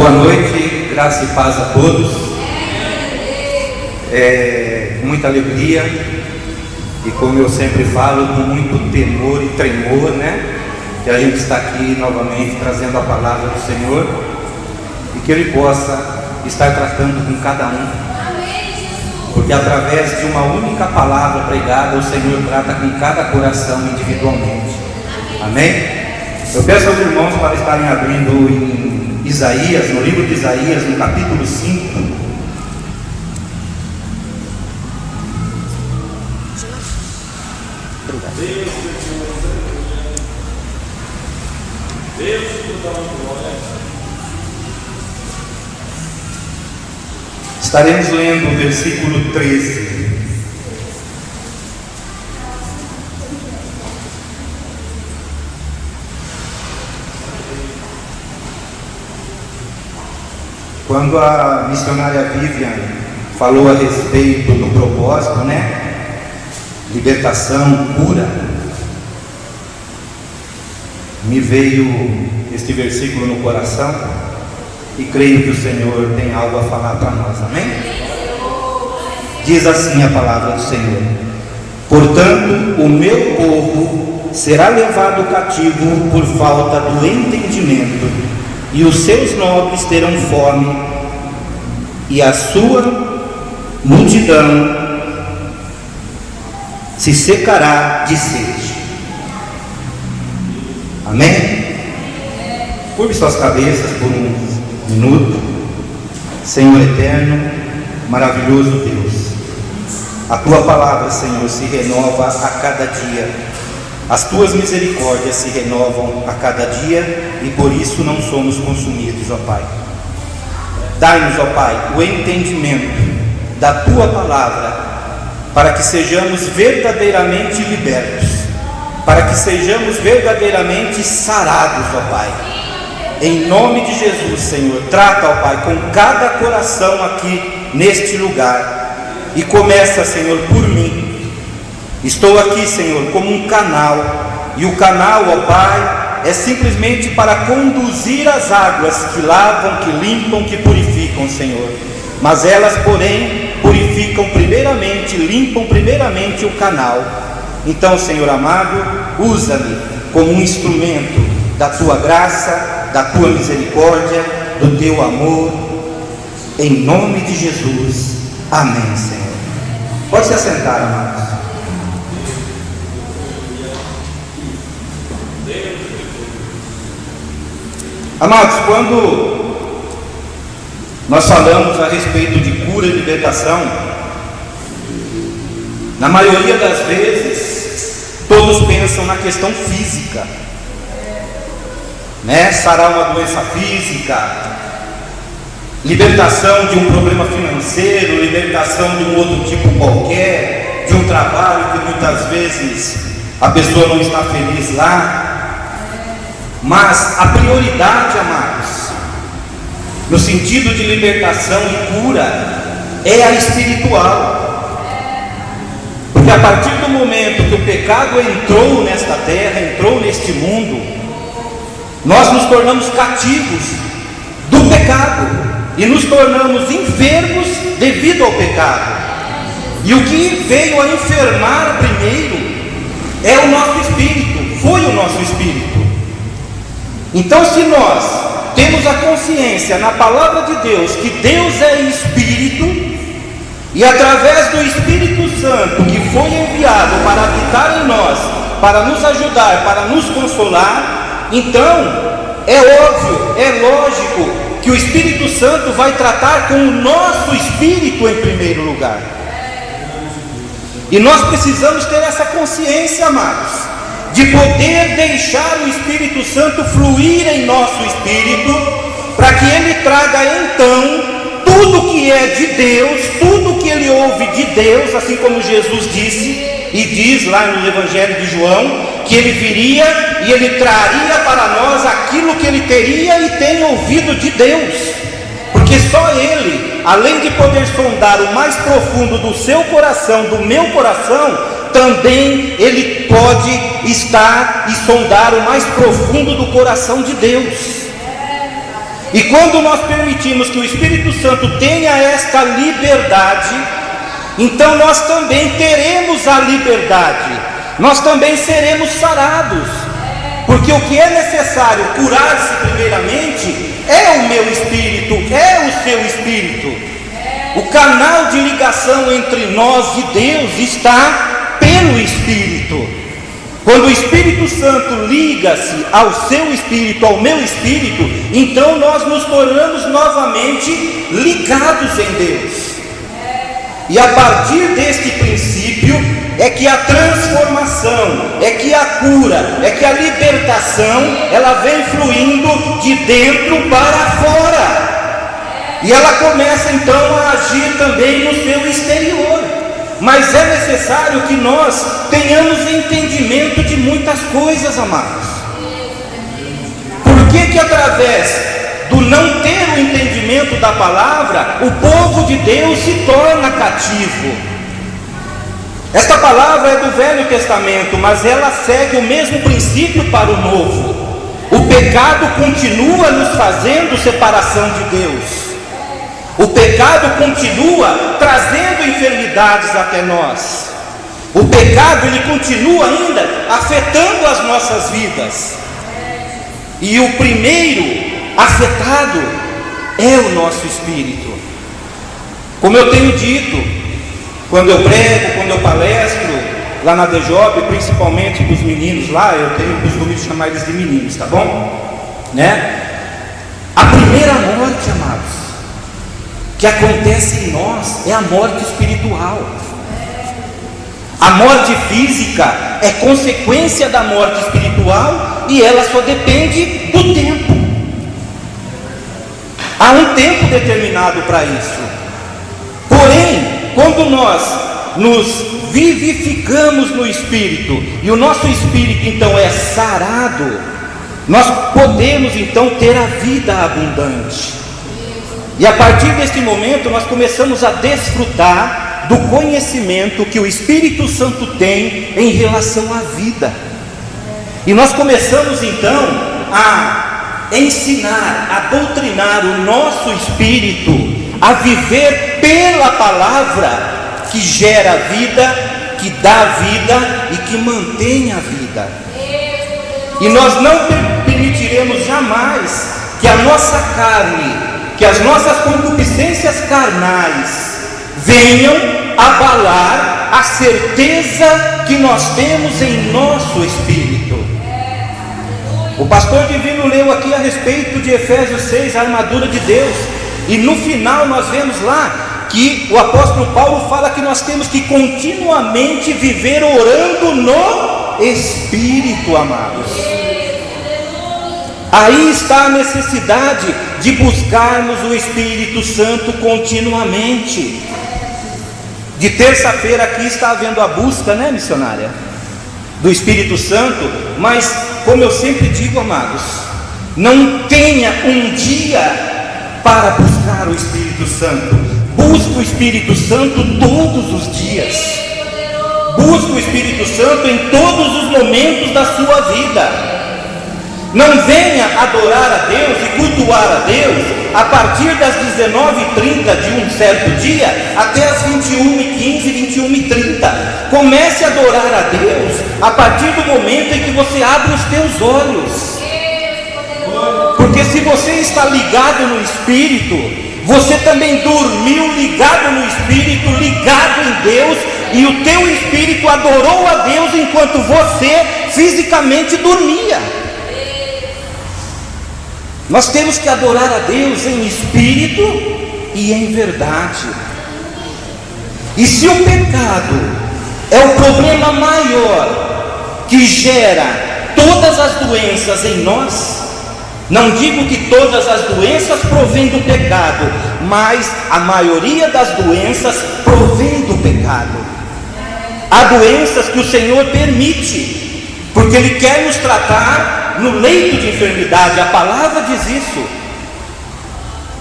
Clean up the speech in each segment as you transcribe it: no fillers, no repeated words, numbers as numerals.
Boa noite, graça e paz a todos. Com muita alegria e, como eu sempre falo, com muito temor e tremor, que a gente está aqui novamente trazendo a palavra do Senhor e que Ele possa estar tratando com cada um, porque através de uma única palavra pregada o Senhor trata com cada coração individualmente. Amém? Eu peço aos irmãos para estarem abrindo em Isaías, no livro de Isaías, no capítulo 5. Estaremos lendo o versículo 13. Quando a missionária Vivian falou a respeito do propósito, libertação, cura, me veio este versículo no coração e creio que o Senhor tem algo a falar para nós, amém? Diz assim a palavra do Senhor: portanto, o meu povo será levado cativo por falta do entendimento, e os seus nobres terão fome, e a sua multidão se secará de sede. Amém? Curve suas cabeças por um minuto. Senhor eterno, maravilhoso Deus, a tua palavra, Senhor, se renova a cada dia. As tuas misericórdias se renovam a cada dia e por isso não somos consumidos, ó Pai. Dai-nos, ó Pai, o entendimento da tua palavra, para que sejamos verdadeiramente libertos, para que sejamos verdadeiramente sarados, ó Pai. Em nome de Jesus, Senhor, trata, ó Pai, com cada coração aqui neste lugar, e começa, Senhor, por mim. Estou aqui, Senhor, como um canal, e o canal, ó Pai, é simplesmente para conduzir as águas que lavam, que limpam, que purificam, Senhor. Mas elas, porém, purificam primeiramente, limpam primeiramente o canal. Então, Senhor amado, usa-me como um instrumento da tua graça, da tua misericórdia, do teu amor, em nome de Jesus. Amém, Senhor. Pode se assentar, amados. Amados, quando nós falamos a respeito de cura e libertação, na maioria das vezes, todos pensam na questão física, sarar uma doença física, libertação de um problema financeiro, libertação de um outro tipo qualquer, de um trabalho que muitas vezes a pessoa não está feliz lá. Mas a prioridade, amados, no sentido de libertação e cura, é a espiritual. Porque a partir do momento que o pecado entrou nesta terra, entrou neste mundo, nós nos tornamos cativos do pecado e nos tornamos enfermos devido ao pecado. E o que veio a enfermar primeiro é o nosso espírito, foi o nosso espírito. Então, se nós temos a consciência na palavra de Deus que Deus é Espírito, e através do Espírito Santo que foi enviado para habitar em nós, para nos ajudar, para nos consolar, então é óbvio, é lógico que o Espírito Santo vai tratar com o nosso espírito em primeiro lugar. E nós precisamos ter essa consciência, amados, de poder deixar o Espírito Santo fluir em nosso espírito, para que ele traga então tudo que é de Deus, tudo que ele ouve de Deus, assim como Jesus disse e diz lá no Evangelho de João, que ele viria e ele traria para nós aquilo que ele teria e tem ouvido de Deus, porque só ele, além de poder sondar o mais profundo do seu coração, do meu coração, também ele pode estar e sondar o mais profundo do coração de Deus. E quando nós permitimos que o Espírito Santo tenha esta liberdade, então nós também teremos a liberdade, nós também seremos sarados, porque o que é necessário curar-se primeiramente é o meu espírito, é o seu espírito. O canal de ligação entre nós e Deus está pelo Espírito. Quando o Espírito Santo liga-se ao seu espírito, ao meu espírito, então nós nos tornamos novamente ligados em Deus. E a partir deste princípio é que a transformação, é que a cura, é que a libertação, ela vem fluindo de dentro para fora. E ela começa então a agir também no seu exterior. Mas é necessário que nós tenhamos entendimento de muitas coisas, amados. Por que através do não ter o entendimento da palavra, o povo de Deus se torna cativo? Esta palavra é do Velho Testamento, mas ela segue o mesmo princípio para o Novo. O pecado continua nos fazendo separação de Deus. O pecado continua trazendo enfermidades até nós. O pecado, ele continua ainda afetando as nossas vidas. E o primeiro afetado é o nosso espírito. Como eu tenho dito, quando eu prego, quando eu palestro lá na DJOB, principalmente com os meninos lá, eu tenho o costume de chamar eles de meninos, tá bom? A primeira morte, amados, que acontece em nós é a morte espiritual. A morte física é consequência da morte espiritual e ela só depende do tempo. Há um tempo determinado para isso. Porém, quando nós nos vivificamos no Espírito e o nosso Espírito então é sarado, nós podemos então ter a vida abundante. E a partir deste momento nós começamos a desfrutar do conhecimento que o Espírito Santo tem em relação à vida. E nós começamos então a ensinar, a doutrinar o nosso espírito a viver pela palavra que gera vida, que dá vida e que mantém a vida. E nós não permitiremos jamais que a nossa carne, que as nossas concupiscências carnais venham abalar a certeza que nós temos em nosso espírito. O pastor Divino leu aqui a respeito de Efésios 6, a armadura de Deus, e no final nós vemos lá que o apóstolo Paulo fala que nós temos que continuamente viver orando no Espírito, amados. Aí está a necessidade de buscarmos o Espírito Santo continuamente. De terça-feira aqui está havendo a busca, né, missionária? Do Espírito Santo, mas como eu sempre digo, amados, não tenha um dia para buscar o Espírito Santo. Busque o Espírito Santo todos os dias. Busque o Espírito Santo em todos os momentos da sua vida. Não venha adorar a Deus e cultuar a Deus a partir das 19h30 de um certo dia até as 21h15, 21h30. Comece a adorar a Deus a partir do momento em que você abre os teus olhos. Porque se você está ligado no Espírito, você também dormiu ligado no Espírito, ligado em Deus, e o teu Espírito adorou a Deus enquanto você fisicamente dormia. Nós temos que adorar a Deus em espírito e em verdade. E se o pecado é o problema maior que gera todas as doenças em nós, não digo que todas as doenças provêm do pecado, mas a maioria das doenças provém do pecado. Há doenças que o Senhor permite, porque Ele quer nos tratar no leito de enfermidade. A palavra diz isso.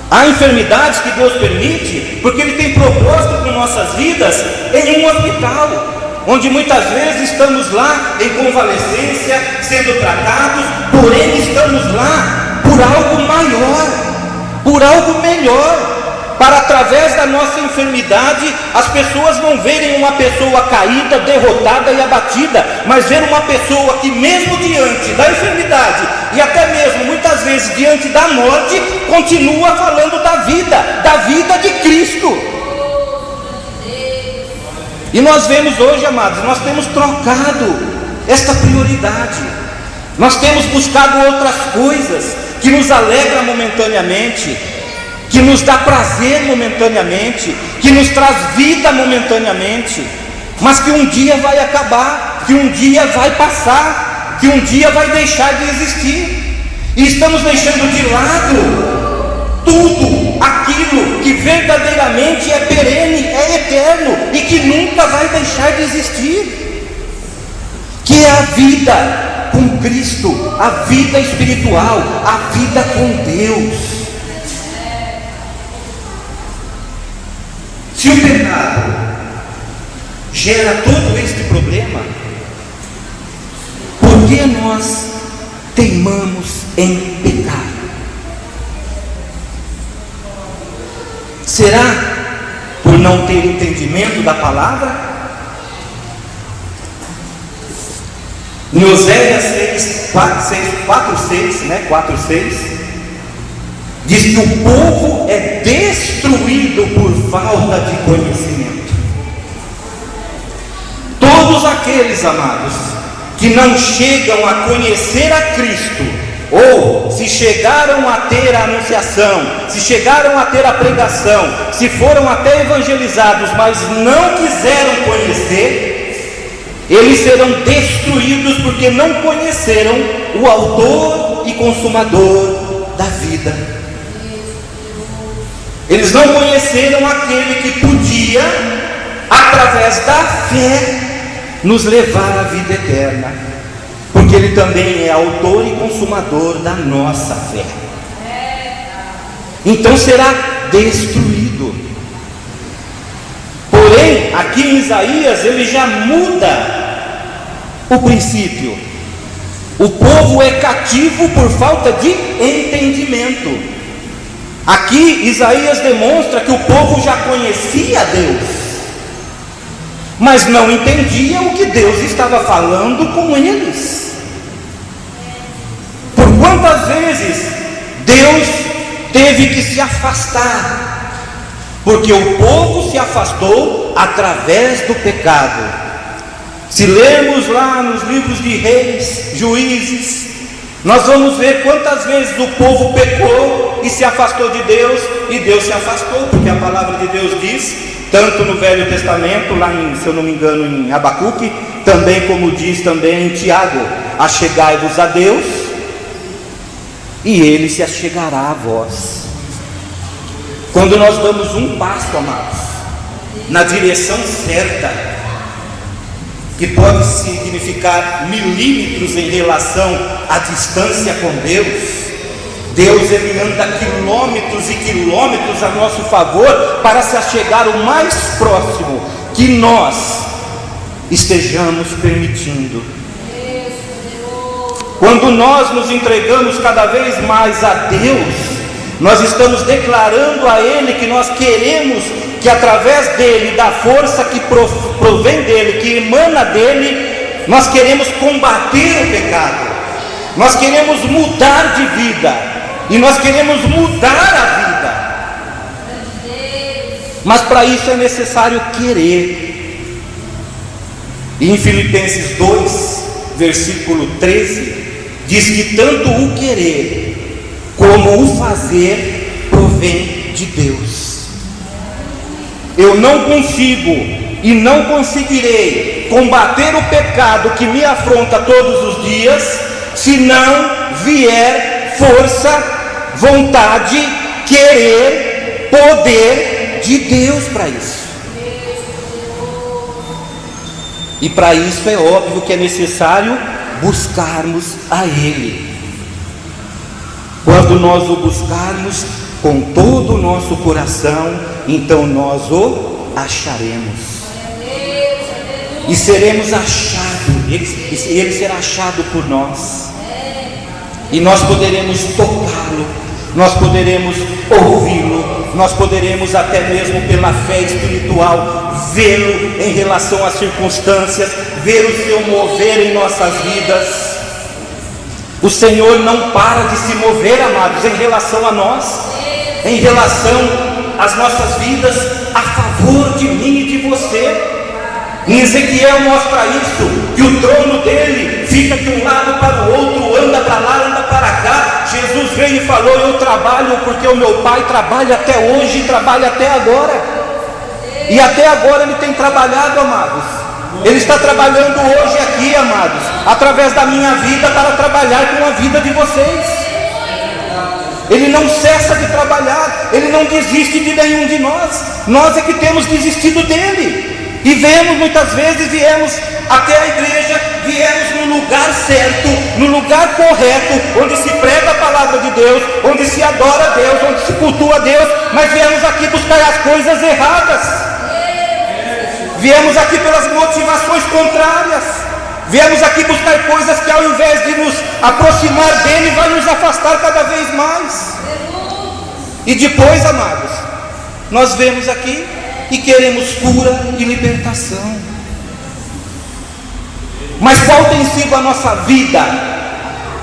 Há enfermidades que Deus permite porque Ele tem propósito para nossas vidas em um hospital, onde muitas vezes estamos lá em convalescência, sendo tratados, porém estamos lá por algo maior. por algo melhor, para através da nossa enfermidade, as pessoas não verem uma pessoa caída, derrotada e abatida, mas ver uma pessoa que mesmo diante da enfermidade, e até mesmo muitas vezes diante da morte, continua falando da vida de Cristo. E nós vemos hoje, amados, nós temos trocado esta prioridade, nós temos buscado outras coisas, que nos alegram momentaneamente, que nos dá prazer momentaneamente, que nos traz vida momentaneamente, mas que um dia vai acabar, que um dia vai passar, que um dia vai deixar de existir, e estamos deixando de lado tudo aquilo que verdadeiramente é perene, é eterno, e que nunca vai deixar de existir, que é a vida com Cristo, a vida espiritual, a vida com Deus. Se o pecado gera todo este problema, por que nós teimamos em pecar? Será por não ter entendimento da palavra? Em Oséias 4:6, diz que o povo é destruído por falta de conhecimento. Todos aqueles, amados, que não chegam a conhecer a Cristo, ou se chegaram a ter a anunciação, se chegaram a ter a pregação, se foram até evangelizados, mas não quiseram conhecer, eles serão destruídos porque não conheceram o autor e consumador da vida. Eles não conheceram aquele que podia, através da fé, nos levar à vida eterna, porque Ele também é autor e consumador da nossa fé. Então será destruído. Porém, aqui em Isaías, ele já muda o princípio. O povo é cativo por falta de entendimento. Aqui Isaías demonstra que o povo já conhecia Deus, mas não entendia o que Deus estava falando com eles. Por quantas vezes Deus teve que se afastar? Porque o povo se afastou através do pecado. Se lermos lá nos livros de Reis, Juízes, nós vamos ver quantas vezes o povo pecou e se afastou de Deus, e Deus se afastou, porque a palavra de Deus diz, tanto no Velho Testamento, lá em, se eu não me engano, em Abacuque, também como diz também em Tiago: achegai-vos a Deus, e Ele se achegará a vós. Quando nós damos um passo, amados, na direção certa, que pode significar milímetros em relação à distância com Deus, Deus ele anda quilômetros e quilômetros a nosso favor para se achegar o mais próximo que nós estejamos permitindo. Quando nós nos entregamos cada vez mais a Deus, nós estamos declarando a Ele que nós queremos que através dele, da força que provém dele, que emana dele, nós queremos combater o pecado, nós queremos mudar de vida, e nós queremos mudar a vida, mas para isso é necessário querer. E em Filipenses 2, versículo 13, diz que tanto o querer como o fazer provém de Deus. Eu não consigo e não conseguirei combater o pecado que me afronta todos os dias, se não vier força, vontade, querer, poder de Deus para isso. E para isso é óbvio que é necessário buscarmos a Ele. Quando nós o buscarmos com todo o nosso coração, então nós o acharemos, e seremos achados, ele será achado por nós, e nós poderemos tocá-lo, nós poderemos ouvi-lo, nós poderemos até mesmo pela fé espiritual vê-lo em relação às circunstâncias, ver o seu mover em nossas vidas. O Senhor não para de se mover, amados, em relação a nós, em relação às nossas vidas, a favor de mim e de você. Em Ezequiel mostra isso, que o trono dele fica de um lado para o outro, anda para lá, anda para cá. Jesus veio e falou: eu trabalho porque o meu Pai trabalha até hoje e trabalha até agora. E até agora ele tem trabalhado, amados. Ele está trabalhando hoje aqui, amados, através da minha vida, para trabalhar com a vida de vocês. Ele não cessa de trabalhar, ele não desiste de nenhum de nós. Nós é que temos desistido dele. E muitas vezes viemos até a igreja, viemos no lugar certo, no lugar correto, onde se prega a palavra de Deus, onde se adora a Deus, onde se cultua a Deus, mas viemos aqui buscar as coisas erradas. Viemos aqui pelas motivações contrárias. Viemos aqui buscar coisas que, ao invés de nos aproximar dele, vai nos afastar cada vez mais. E depois, amados, nós vemos aqui e queremos cura e libertação. Mas qual tem sido a nossa vida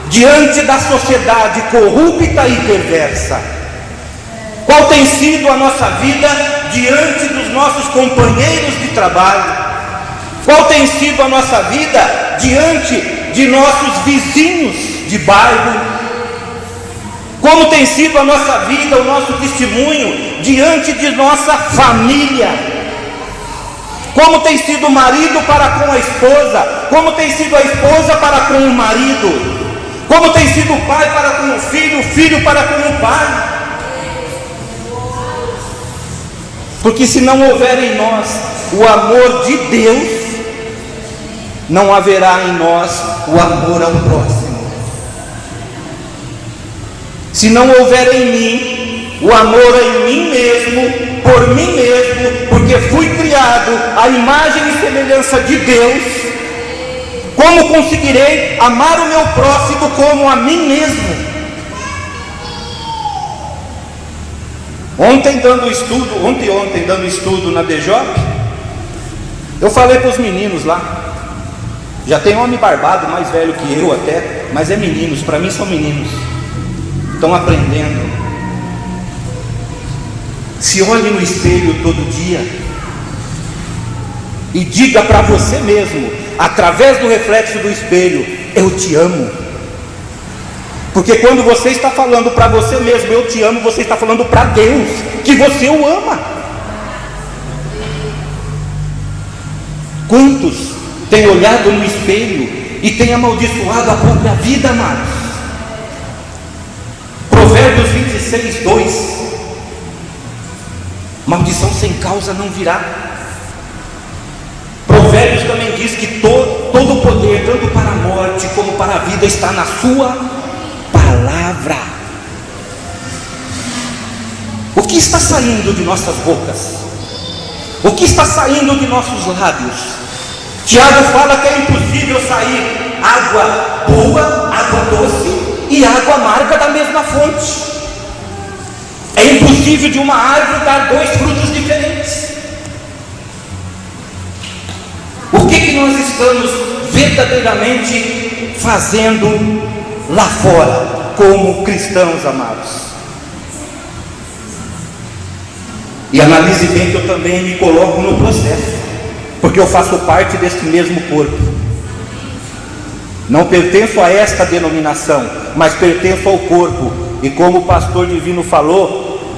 diante da sociedade corrupta e perversa? Qual tem sido a nossa vida diante dos nossos companheiros de trabalho? Qual tem sido a nossa vida diante de nossos vizinhos de bairro? Como tem sido a nossa vida, o nosso testemunho diante de nossa família? Como tem sido o marido para com a esposa? Como tem sido a esposa para com o marido? Como tem sido o pai para com o filho para com o pai? Porque se não houver em nós o amor de Deus, não haverá em nós o amor ao próximo. Se não houver em mim o amor em mim mesmo, por mim mesmo, porque fui criado à imagem e semelhança de Deus, como conseguirei amar o meu próximo como a mim mesmo? Ontem dando estudo na DJ, eu falei para os meninos lá, já tem homem barbado, mais velho que eu até, mas é meninos, para mim são meninos, estão aprendendo. Se olhe no espelho todo dia e diga para você mesmo, através do reflexo do espelho: eu te amo. Porque quando você está falando para você mesmo, eu te amo, você está falando para Deus que você o ama. Quantos têm olhado no espelho e têm amaldiçoado a própria vida, amados? Provérbios 26, 2: maldição sem causa não virá. Provérbios também diz que todo o poder, tanto para a morte como para a vida, está na sua palavra. O que está saindo de nossas bocas? O que está saindo de nossos lábios? Tiago fala que é impossível sair água boa, água doce e água amarga da mesma fonte. É impossível de uma árvore dar dois frutos diferentes. O que nós estamos verdadeiramente fazendo lá fora, como cristãos amados? E analise bem que eu também me coloco no processo, porque eu faço parte deste mesmo corpo. Não pertenço a esta denominação, mas pertenço ao corpo. E como o pastor divino falou,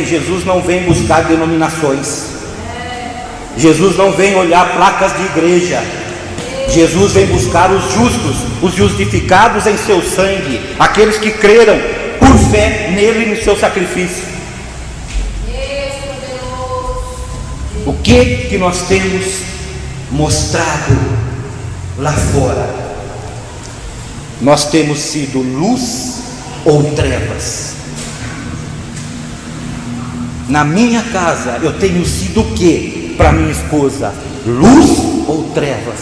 Jesus não vem buscar denominações. Jesus não vem olhar placas de igreja. Jesus vem buscar os justos, os justificados em seu sangue, aqueles que creram por fé nele e no seu sacrifício. O que nós temos mostrado lá fora? Nós temos sido luz ou trevas? Na minha casa eu tenho sido o que para minha esposa? Luz ou trevas?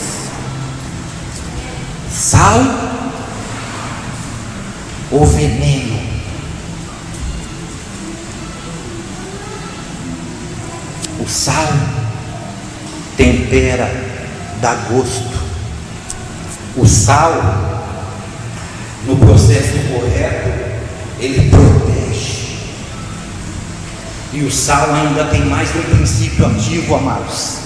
Sal ou veneno? O sal tempera, dá gosto. O sal, no processo correto, ele protege. E o sal ainda tem mais um princípio ativo, amados.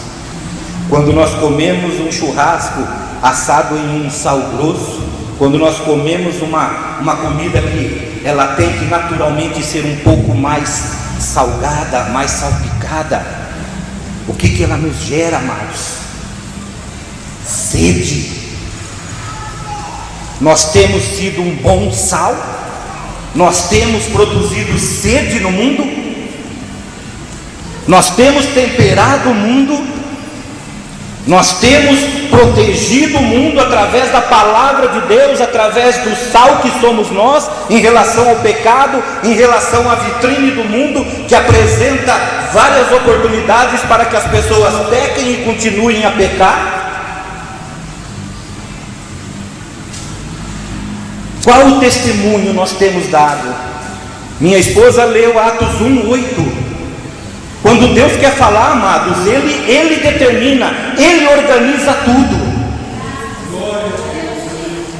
Quando nós comemos um churrasco assado em um sal grosso, quando nós comemos uma comida que ela tem que naturalmente ser um pouco mais salgada, mais salpicada, o que ela nos gera, amados? Sede. Nós temos sido um bom sal, nós temos produzido sede no mundo, nós temos temperado o mundo, nós temos protegido o mundo através da palavra de Deus, através do sal que somos nós, em relação ao pecado, em relação à vitrine do mundo, que apresenta várias oportunidades para que as pessoas pequem e continuem a pecar. Qual o testemunho nós temos dado? Minha esposa leu Atos 1:8. Quando Deus quer falar, amados, Ele determina, Ele organiza tudo,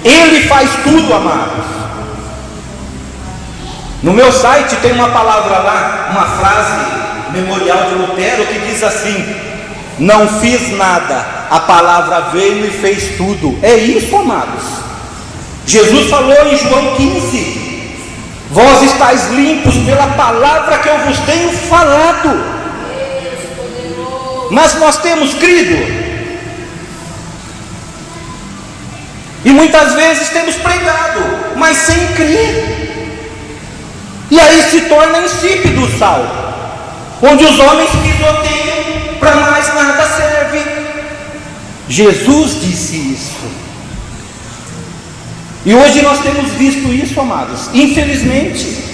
Ele faz tudo, amados. No meu site tem uma palavra lá, uma frase memorial de Lutero que diz assim: não fiz nada, a palavra veio e fez tudo. É isso, amados. Jesus falou em João 15: vós estáis limpos pela palavra que eu vos tenho falado. Mas nós temos crido, e muitas vezes temos pregado, mas sem crer, e aí se torna insípido o sal, onde os homens pisoteiam, para mais nada serve. Jesus disse isso, e hoje nós temos visto isso, amados, infelizmente,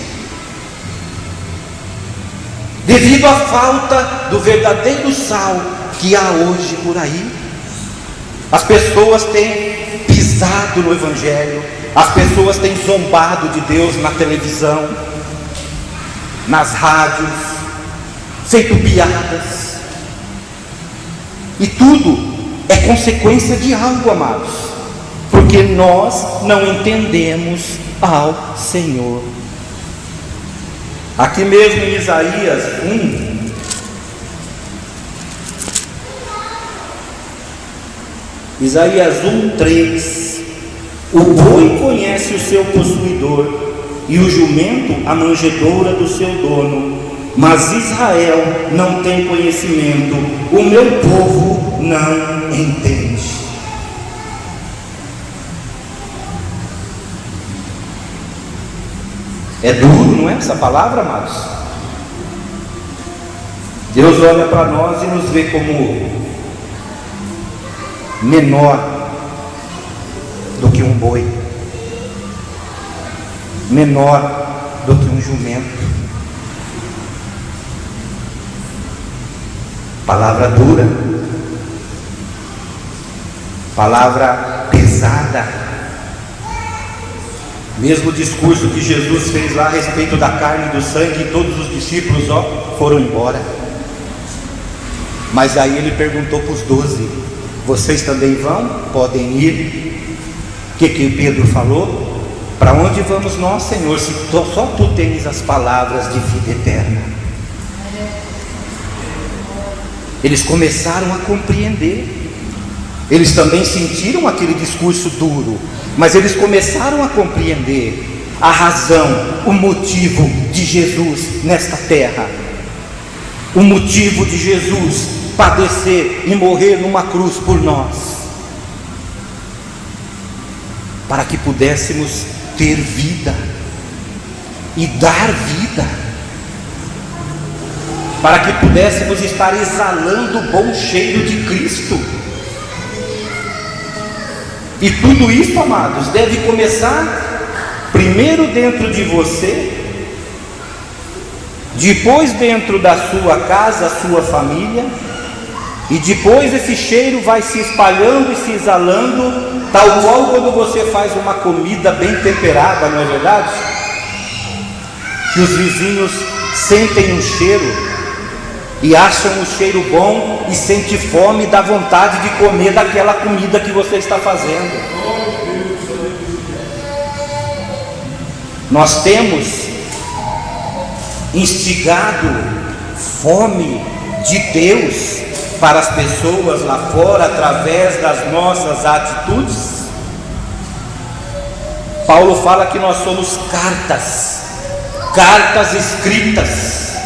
devido à falta do verdadeiro sal que há hoje por aí. As pessoas têm pisado no Evangelho, as pessoas têm zombado de Deus na televisão, nas rádios, feito piadas, e tudo é consequência de algo, amados, porque nós não entendemos ao Senhor. Aqui mesmo em Isaías 1, Isaías 1:3, o boi conhece o seu possuidor, e o jumento a manjedoura do seu dono, mas Israel não tem conhecimento, o meu povo não entende. É duro, não é essa palavra, amados? Deus olha para nós e nos vê como menor do que um boi, menor do que um jumento. Palavra dura, palavra pesada. Mesmo discurso que Jesus fez lá a respeito da carne e do sangue, todos os discípulos foram embora. Mas aí ele perguntou para os 12: vocês também vão? Podem ir? O que Pedro falou? Para onde vamos nós, Senhor, se só tu tens as palavras de vida eterna? Eles começaram a compreender. Eles também sentiram aquele discurso duro, mas eles começaram a compreender a razão, o motivo de Jesus nesta terra, o motivo de Jesus padecer e morrer numa cruz por nós, para que pudéssemos ter vida e dar vida, para que pudéssemos estar exalando o bom cheiro de Cristo. E tudo isso, amados, deve começar primeiro dentro de você, depois dentro da sua casa, sua família, e depois esse cheiro vai se espalhando e se exalando, tal qual quando você faz uma comida bem temperada, não é verdade? Que os vizinhos sentem um cheiro e acham o cheiro bom e sente fome e dá vontade de comer daquela comida que você está fazendo. Nós temos instigado fome de Deus para as pessoas lá fora através das nossas atitudes. Paulo fala que nós somos cartas escritas,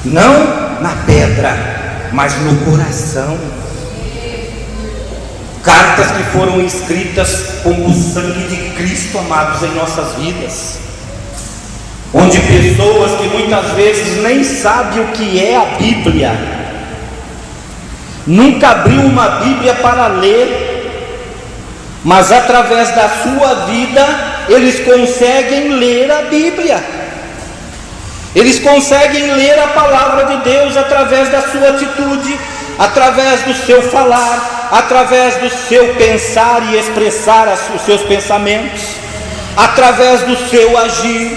não na pedra, mas no coração. Cartas que foram escritas com o sangue de Cristo, amados, em nossas vidas. Onde pessoas que muitas vezes nem sabem o que é a Bíblia, nunca abriu uma Bíblia para ler, mas através da sua vida eles conseguem ler a Bíblia, eles conseguem ler a palavra de Deus através da sua atitude, através do seu falar, através do seu pensar e expressar os seus pensamentos, através do seu agir,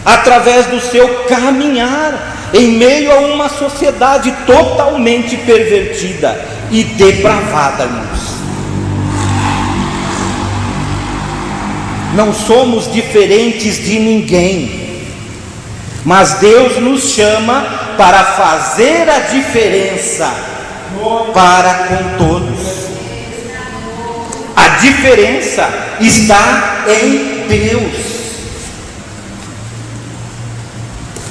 através do seu caminhar em meio a uma sociedade totalmente pervertida e depravada, irmãos. Não somos diferentes de ninguém, mas Deus nos chama para fazer a diferença para com todos. A diferença está em Deus.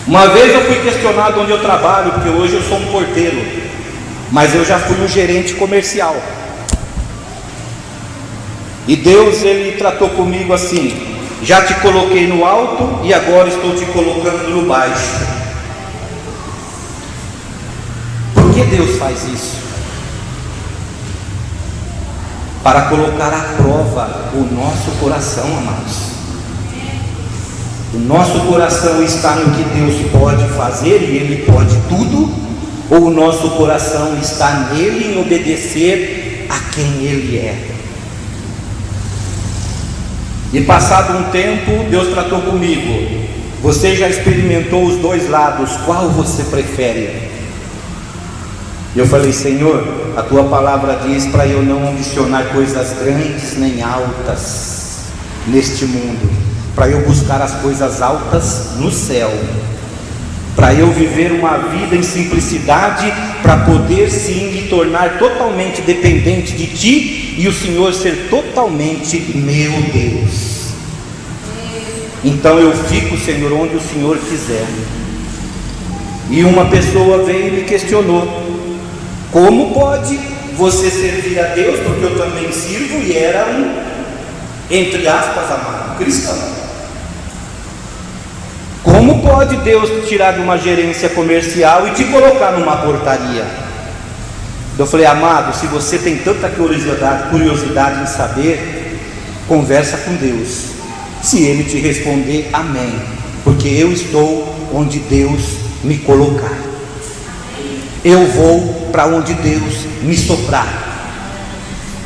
Uma vez eu fui questionado onde eu trabalho, porque hoje eu sou um porteiro, mas eu já fui um gerente comercial. E Deus, Ele tratou comigo assim: já te coloquei no alto e agora estou te colocando no baixo. Por que Deus faz isso? Para colocar à prova o nosso coração, amados. O nosso coração está no que Deus pode fazer e Ele pode tudo, ou o nosso coração está nele em obedecer a quem Ele é? E passado um tempo, Deus tratou comigo: você já experimentou os dois lados, qual você prefere? Eu falei: Senhor, a tua palavra diz para eu não ambicionar coisas grandes nem altas neste mundo, para eu buscar as coisas altas no céu, para eu viver uma vida em simplicidade, para poder sim me tornar totalmente dependente de Ti e o Senhor ser totalmente meu Deus. Então eu fico, Senhor, onde o Senhor quiser. E uma pessoa veio e me questionou: como pode você servir a Deus? Porque eu também sirvo e era um, entre aspas, amado, cristão. Como pode Deus te tirar de uma gerência comercial e te colocar numa portaria? Eu falei: amado, se você tem tanta curiosidade em saber, conversa com Deus. Se Ele te responder, amém, porque eu estou onde Deus me colocar. Eu vou para onde Deus me soprar.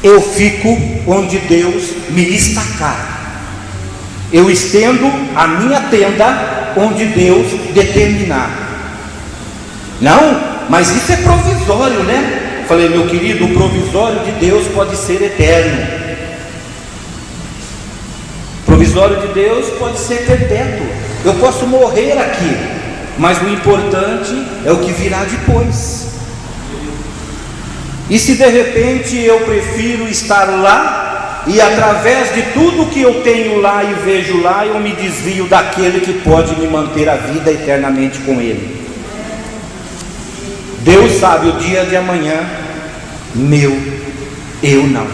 Eu fico onde Deus me estacar. Eu estendo a minha tenda onde Deus determinar. Não, mas isso é provisório, né? Falei: meu querido, o provisório de Deus pode ser eterno. O provisório de Deus pode ser perpétuo. Eu posso morrer aqui, mas o importante é o que virá depois. E se de repente eu prefiro estar lá, e através de tudo que eu tenho lá e vejo lá, eu me desvio daquele que pode me manter a vida eternamente com Ele. Deus sabe o dia de amanhã, eu não.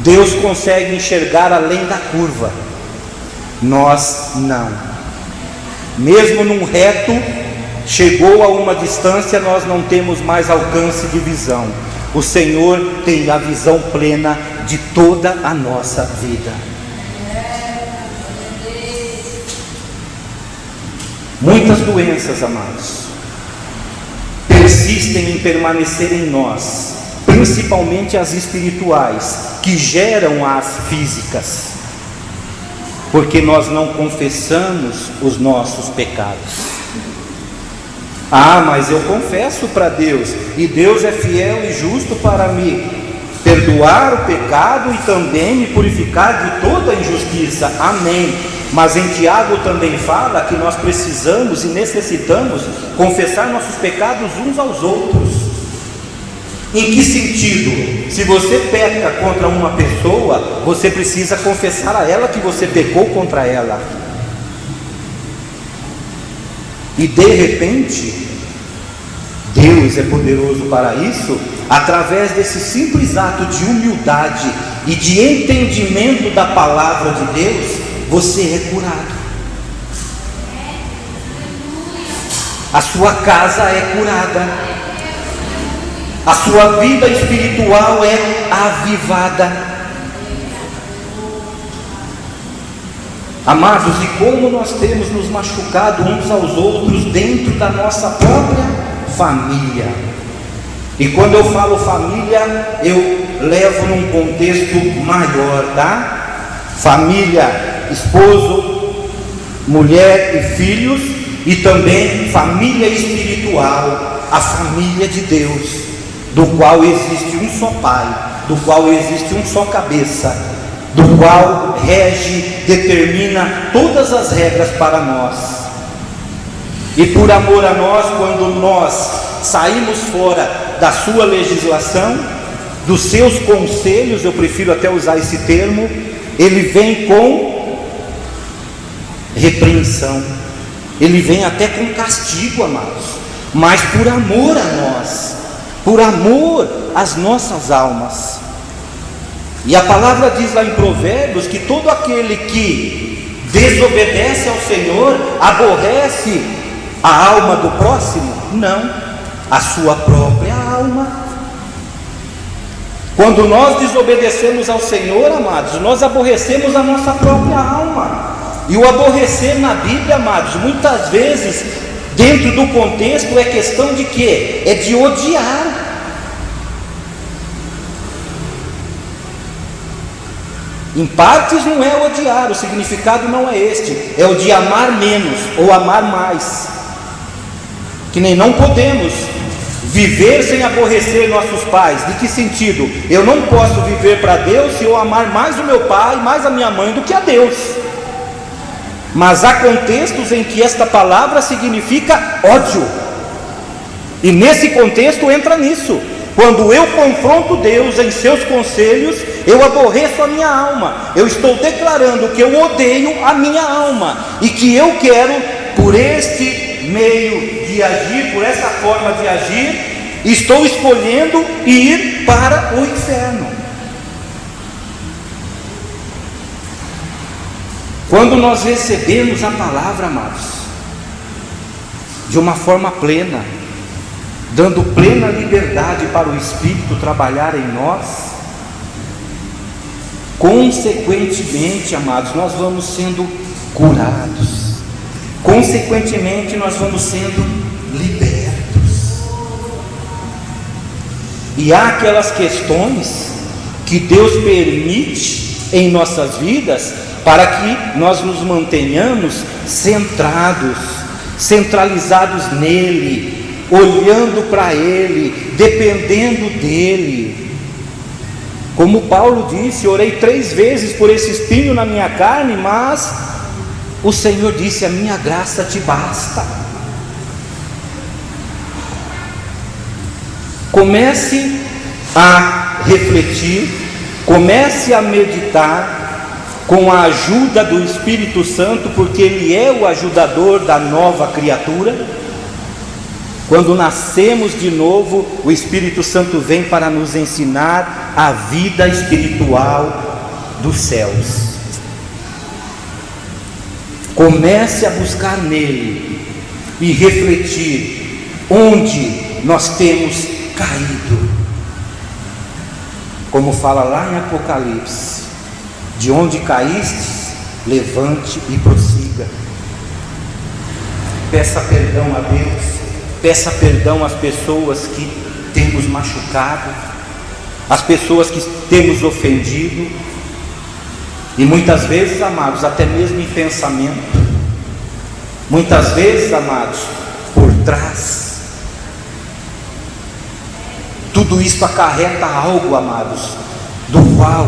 Deus consegue enxergar além da curva, nós não. Mesmo num reto, chegou a uma distância, nós não temos mais alcance de visão. O Senhor tem a visão plena de toda a nossa vida. Muitas doenças, amados, persistem em permanecer em nós, principalmente as espirituais, que geram as físicas, porque nós não confessamos os nossos pecados. Ah, mas eu confesso para Deus, e Deus é fiel e justo para me perdoar o pecado e também me purificar de toda injustiça. Amém. Mas em Tiago também fala que nós precisamos e necessitamos confessar nossos pecados uns aos outros. Em que sentido? Se você peca contra uma pessoa, você precisa confessar a ela que você pecou contra ela. E de repente, Deus é poderoso para isso. Através desse simples ato de humildade e de entendimento da palavra de Deus, você é curado. A sua casa é curada. A sua vida espiritual é avivada. Amados, e como nós temos nos machucado uns aos outros dentro da nossa própria família. E quando eu falo família, eu levo num contexto maior, tá? Família, esposo, mulher e filhos, e também família espiritual, a família de Deus, do qual existe um só Pai, do qual existe um só cabeça, do qual rege, determina todas as regras para nós. E por amor a nós, quando nós saímos fora da sua legislação, dos seus conselhos, eu prefiro até usar esse termo, ele vem com repreensão, ele vem até com castigo, amados, mas por amor a nós, por amor às nossas almas. E a palavra diz lá em Provérbios que todo aquele que desobedece ao Senhor aborrece a alma do próximo? Não, a sua própria alma. Quando nós desobedecemos ao Senhor, amados, nós aborrecemos a nossa própria alma. E o aborrecer na Bíblia, amados, muitas vezes, dentro do contexto, é questão de quê? É de odiar. Em partes não é odiar, o significado não é este, é o de amar menos ou amar mais. Que nem não podemos viver sem aborrecer nossos pais. De que sentido? Eu não posso viver para Deus se eu amar mais o meu pai, mais a minha mãe do que a Deus. Mas há contextos em que esta palavra significa ódio, e nesse contexto entra nisso. Quando eu confronto Deus em seus conselhos, eu aborreço a minha alma. Eu estou declarando que eu odeio a minha alma, e que eu quero, por este meio de agir, por essa forma de agir, estou escolhendo ir para o inferno. Quando nós recebemos a palavra, amados, de uma forma plena, dando plena liberdade para o Espírito trabalhar em nós, consequentemente, amados, nós vamos sendo curados, consequentemente nós vamos sendo libertos. E há aquelas questões que Deus permite em nossas vidas para que nós nos mantenhamos centrados, centralizados nele, olhando para Ele, dependendo dEle. Como Paulo disse: orei 3 vezes por esse espinho na minha carne, mas o Senhor disse: a minha graça te basta. Comece a refletir, comece a meditar com a ajuda do Espírito Santo, porque Ele é o ajudador da nova criatura. Quando nascemos de novo, o Espírito Santo vem para nos ensinar a vida espiritual dos céus. Comece a buscar nele e refletir onde nós temos caído. Como fala lá em Apocalipse: de onde caíste, levante e prossiga. Peça perdão a Deus. Peça perdão às pessoas que temos machucado, às pessoas que temos ofendido, e muitas vezes, amados, até mesmo em pensamento, muitas vezes, amados, por trás. Tudo isso acarreta algo, amados, do qual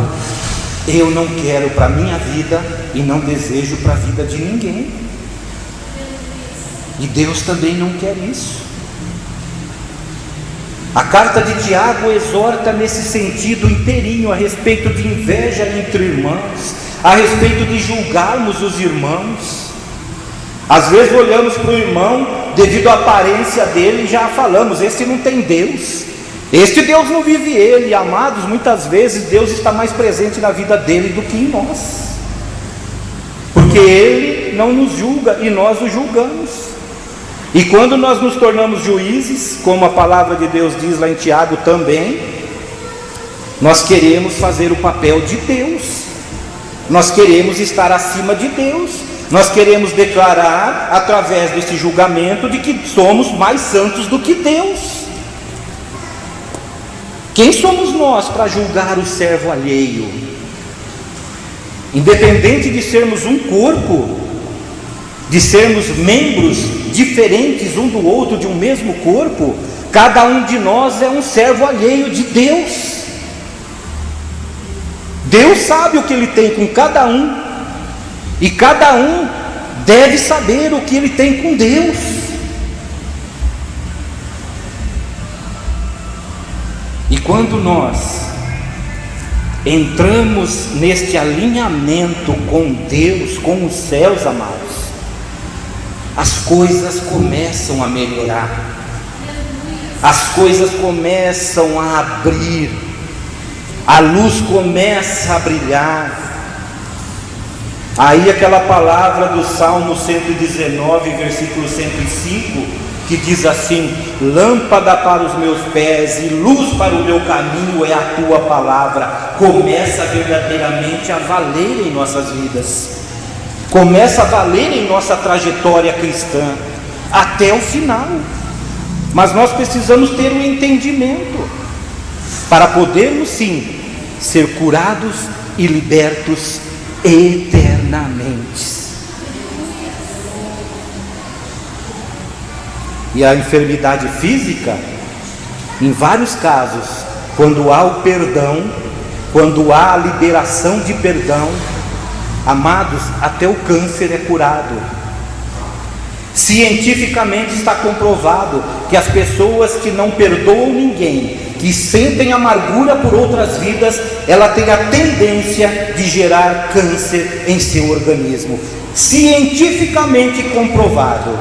eu não quero para a minha vida e não desejo para a vida de ninguém. E Deus também não quer isso. A carta de Tiago exorta nesse sentido inteirinho a respeito de inveja entre irmãos, a respeito de julgarmos os irmãos. Às vezes olhamos para o irmão, devido à aparência dele, e já falamos: esse não tem Deus, este Deus não vive ele. Amados, muitas vezes Deus está mais presente na vida dele do que em nós, porque ele não nos julga e nós o julgamos. E quando nós nos tornamos juízes, como a palavra de Deus diz lá em Tiago também, nós queremos fazer o papel de Deus, nós queremos estar acima de Deus, nós queremos declarar através desse julgamento de que somos mais santos do que Deus. Quem somos nós para julgar o servo alheio? Independente de sermos um corpo, de sermos membros diferentes um do outro de um mesmo corpo, cada um de nós é um servo alheio de Deus. Deus sabe o que Ele tem com cada um, e cada um deve saber o que ele tem com Deus. E quando nós entramos neste alinhamento com Deus, com os céus, amados, as coisas começam a melhorar, as coisas começam a abrir, a luz começa a brilhar. Aí aquela palavra do Salmo 119, versículo 105, que diz assim: lâmpada para os meus pés e luz para o meu caminho é a tua palavra, começa verdadeiramente a valer em nossas vidas, começa a valer em nossa trajetória cristã, até o final. Mas nós precisamos ter um entendimento, para podermos sim, ser curados e libertos eternamente. E a enfermidade física, em vários casos, quando há o perdão, quando há a liberação de perdão, amados, até o câncer é curado. Cientificamente está comprovado que as pessoas que não perdoam ninguém, que sentem amargura por outras vidas, ela tem a tendência de gerar câncer em seu organismo. Cientificamente comprovado.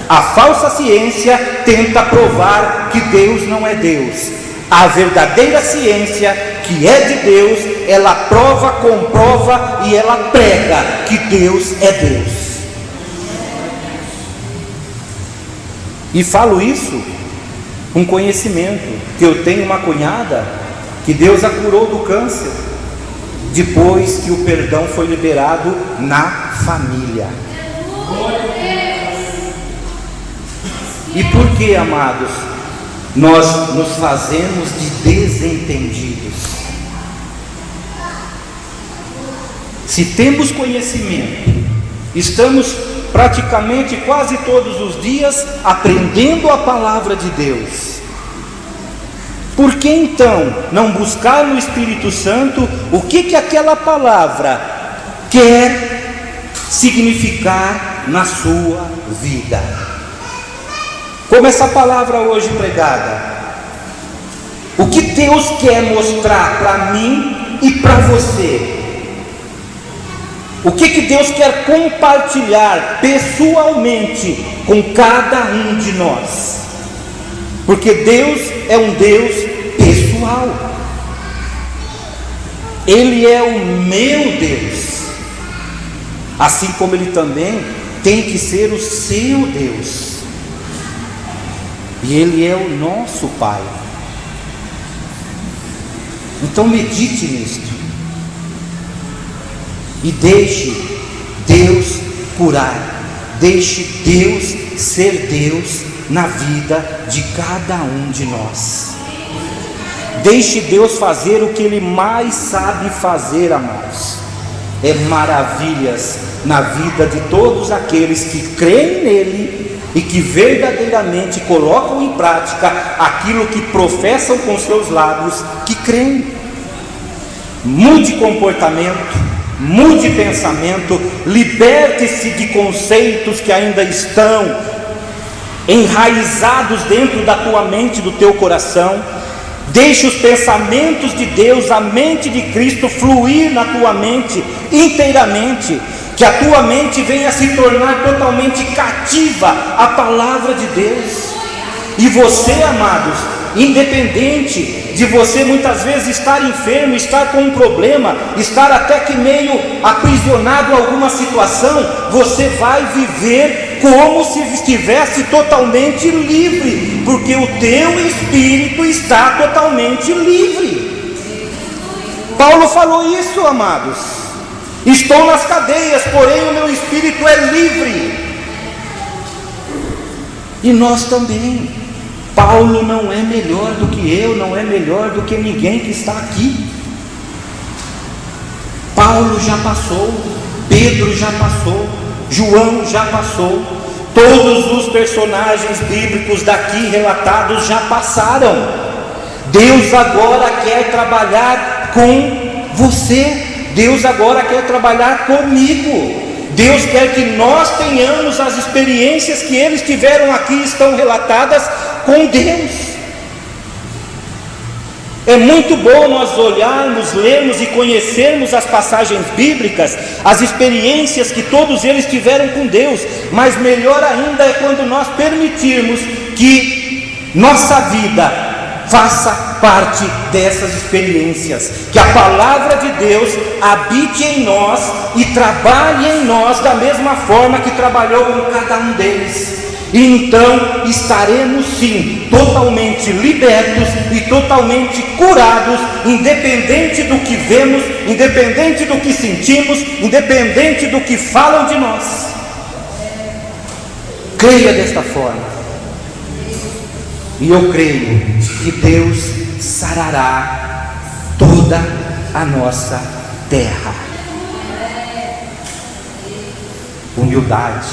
A falsa ciência tenta provar que Deus não é Deus. A verdadeira ciência, que é de Deus, ela prova, comprova e ela prega que Deus é Deus. E falo isso com conhecimento, que eu tenho uma cunhada que Deus a curou do câncer, depois que o perdão foi liberado na família. E por que, amados, nós nos fazemos de desentendidos? Se temos conhecimento, estamos praticamente quase todos os dias aprendendo a palavra de Deus, por que então não buscar no Espírito Santo o que aquela palavra quer significar na sua vida? Como essa palavra hoje pregada, o que Deus quer mostrar para mim e para você? O que Deus quer compartilhar pessoalmente com cada um de nós? Porque Deus é um Deus pessoal. Ele é o meu Deus, assim como Ele também tem que ser o seu Deus. E Ele é o nosso Pai. Então medite nisto e deixe Deus curar, deixe Deus ser Deus na vida de cada um de nós. Deixe Deus fazer o que Ele mais sabe fazer, amados. É maravilhas na vida de todos aqueles que creem nele e que verdadeiramente colocam em prática aquilo que professam com seus lábios que creem. Mude comportamento, mude pensamento, liberte-se de conceitos que ainda estão enraizados dentro da tua mente, do teu coração. Deixe os pensamentos de Deus, a mente de Cristo fluir na tua mente inteiramente, que a tua mente venha se tornar totalmente cativa à palavra de Deus. E você, amados, independente de você muitas vezes estar enfermo, estar com um problema, estar até que meio aprisionado a alguma situação, você vai viver como se estivesse totalmente livre, porque o teu espírito está totalmente livre. Paulo falou isso, amados: estou nas cadeias, porém o meu espírito é livre. E nós também. Paulo não é melhor do que eu, não é melhor do que ninguém que está aqui. Paulo já passou, Pedro já passou, João já passou, todos os personagens bíblicos daqui relatados já passaram. Deus agora quer trabalhar com você, Deus agora quer trabalhar comigo. Deus quer que nós tenhamos as experiências que eles tiveram aqui, estão relatadas com Deus. É muito bom nós olharmos, lermos e conhecermos as passagens bíblicas, as experiências que todos eles tiveram com Deus, mas melhor ainda é quando nós permitirmos que nossa vida faça parte dessas experiências, que a palavra de Deus habite em nós e trabalhe em nós da mesma forma que trabalhou com cada um deles. E então estaremos sim totalmente libertos e totalmente curados, independente do que vemos, independente do que sentimos, independente do que falam de nós. Creia desta forma. E eu creio que Deus sarará toda a nossa terra. Humildade,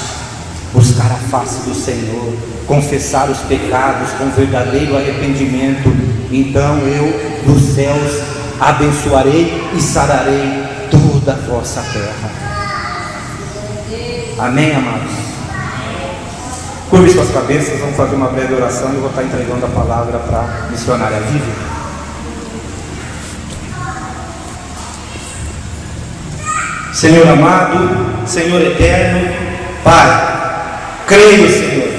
buscar a face do Senhor, confessar os pecados com verdadeiro arrependimento. Então eu dos céus abençoarei e sararei toda a vossa terra. Amém, amados? Curve suas cabeças, vamos fazer uma breve oração e eu vou estar entregando a palavra para a missionária Vivian. Senhor amado, Senhor eterno, Pai, creio, Senhor,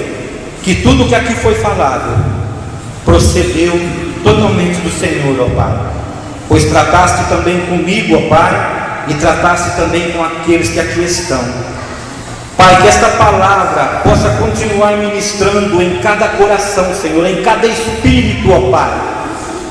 que tudo que aqui foi falado procedeu totalmente do Senhor, ó Pai, pois trataste também comigo, ó Pai, e trataste também com aqueles que aqui estão. Pai, que esta palavra possa continuar ministrando em cada coração, Senhor, em cada espírito, ó Pai,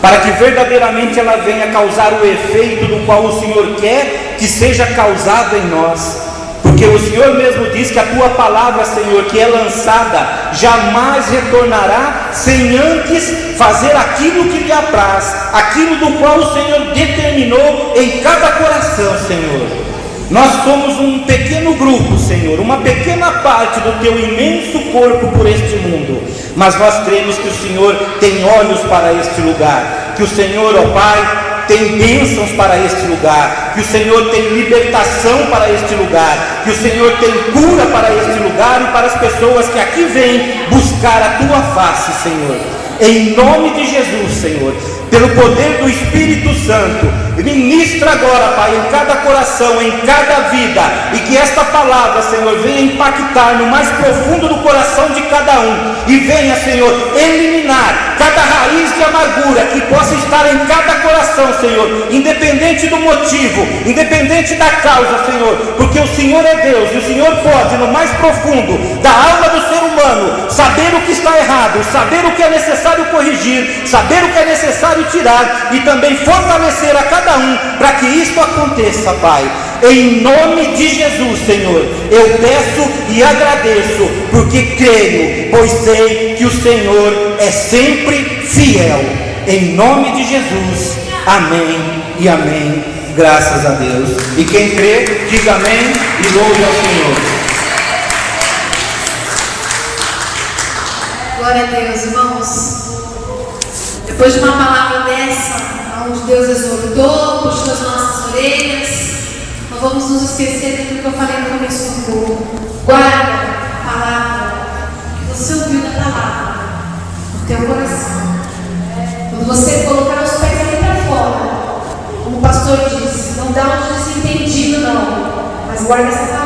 para que verdadeiramente ela venha causar o efeito do qual o Senhor quer que seja causado em nós, porque o Senhor mesmo diz que a Tua palavra, Senhor, que é lançada, jamais retornará sem antes fazer aquilo que lhe apraz, aquilo do qual o Senhor determinou em cada coração, Senhor. Nós somos um pequeno grupo, Senhor, uma pequena parte do Teu imenso corpo por este mundo, mas nós cremos que o Senhor tem olhos para este lugar, que o Senhor, ó Pai, tem bênçãos para este lugar, que o Senhor tem libertação para este lugar, que o Senhor tem cura para este lugar e para as pessoas que aqui vêm buscar a Tua face, Senhor. Em nome de Jesus, Senhor, pelo poder do Espírito Santo, ministra agora, Pai, em cada coração, em cada vida, e que esta palavra, Senhor, venha impactar no mais profundo do coração de cada um, e venha, Senhor, eliminar cada raiz de amargura que possa estar em cada coração, Senhor, independente do motivo, independente da causa, Senhor, porque o Senhor é Deus, e o Senhor pode, no mais profundo da alma do ser humano, saber o que está errado, saber o que é necessário corrigir, saber o que é necessário tirar, e também fortalecer a cada um, para que isto aconteça, Pai. Em nome de Jesus, Senhor, eu peço e agradeço, porque creio, pois sei que o Senhor é sempre fiel. Em nome de Jesus, amém e amém. Graças a Deus. E quem crê, diga amém e louve ao Senhor. Glória a Deus, irmãos. Depois de uma palavra dessa, onde Deus exortou, puxou as nossas orelhas, não vamos nos esquecer daquilo que eu falei no começo do culto. Guarda a palavra que você ouviu da palavra no teu coração. Quando você colocar os pés ali para fora, como o pastor disse, não dá um desentendido não, mas guarda essa palavra.